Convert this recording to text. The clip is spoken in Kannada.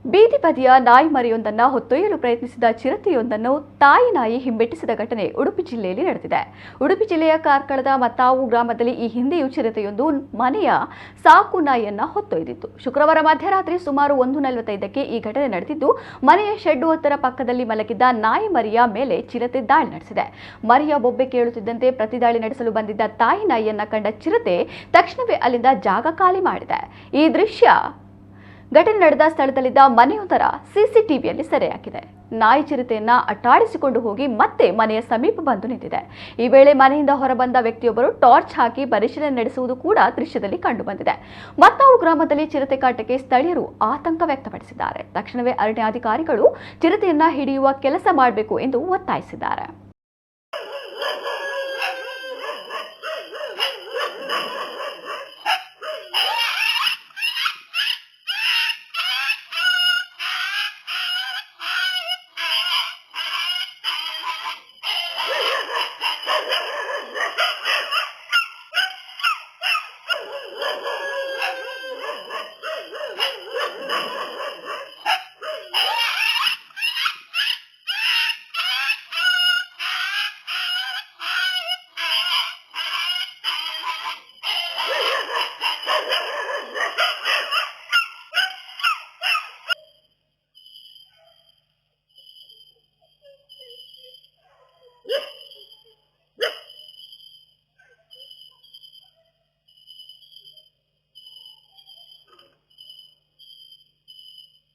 ಬೀದಿ ಬದಿಯ ನಾಯಿ ಮರಿಯೊಂದನ್ನು ಹೊತ್ತೊಯ್ಯಲು ಪ್ರಯತ್ನಿಸಿದ ಚಿರತೆಯೊಂದನ್ನು ತಾಯಿ ನಾಯಿ ಹಿಂಬೆಟ್ಟಿಸಿದ ಘಟನೆ ಉಡುಪಿ ಜಿಲ್ಲೆಯಲ್ಲಿ ನಡೆದಿದೆ. ಉಡುಪಿ ಜಿಲ್ಲೆಯ ಕಾರ್ಕಳದ ಮತ್ತಾವು ಗ್ರಾಮದಲ್ಲಿ ಈ ಹಿಂದೆಯೂ ಚಿರತೆಯೊಂದು ಮನೆಯ ಸಾಕು ನಾಯಿಯನ್ನ ಹೊತ್ತೊಯ್ದಿತ್ತು. ಶುಕ್ರವಾರ ಮಧ್ಯರಾತ್ರಿ ಸುಮಾರು 1:45ಕ್ಕೆ ಈ ಘಟನೆ ನಡೆದಿದ್ದು, ಮನೆಯ ಶೆಡ್ ಒಂದರ ಪಕ್ಕದಲ್ಲಿ ಮಲಗಿದ್ದ ನಾಯಿ ಮರಿಯ ಮೇಲೆ ಚಿರತೆ ದಾಳಿ ನಡೆಸಿದೆ. ಮರಿಯ ಬೊಬ್ಬೆ ಕೇಳುತ್ತಿದ್ದಂತೆ ಪ್ರತಿದಾಳಿ ನಡೆಸಲು ಬಂದಿದ್ದ ತಾಯಿ ನಾಯಿಯನ್ನ ಕಂಡ ಚಿರತೆ ತಕ್ಷಣವೇ ಅಲ್ಲಿಂದ ಜಾಗ ಖಾಲಿ ಮಾಡಿದೆ. ಈ ದೃಶ್ಯ ಘಟನೆ ನಡೆದ ಸ್ಥಳದಲ್ಲಿದ್ದ ಮನೆಯೊಂದರ ಸಿಸಿಟಿವಿಯಲ್ಲಿ ಸೆರೆಯಾಗಿದೆ. ನಾಯಿ ಚಿರತೆಯನ್ನ ಅಟ್ಟಾಡಿಸಿಕೊಂಡು ಹೋಗಿ ಮತ್ತೆ ಮನೆಯ ಸಮೀಪ ಬಂದು ನಿಂತಿದೆ. ಈ ವೇಳೆ ಮನೆಯಿಂದ ಹೊರಬಂದ ವ್ಯಕ್ತಿಯೊಬ್ಬರು ಟಾರ್ಚ್ ಹಾಕಿ ಪರಿಶೀಲನೆ ನಡೆಸುವುದು ಕೂಡ ದೃಶ್ಯದಲ್ಲಿ ಕಂಡುಬಂದಿದೆ. ಮತ್ತಾವು ಗ್ರಾಮದಲ್ಲಿ ಚಿರತೆ ಕಾಟಕ್ಕೆ ಸ್ಥಳೀಯರು ಆತಂಕ ವ್ಯಕ್ತಪಡಿಸಿದ್ದಾರೆ. ತಕ್ಷಣವೇ ಅರಣ್ಯಾಧಿಕಾರಿಗಳು ಚಿರತೆಯನ್ನ ಹಿಡಿಯುವ ಕೆಲಸ ಮಾಡಬೇಕು ಎಂದು ಒತ್ತಾಯಿಸಿದ್ದಾರೆ.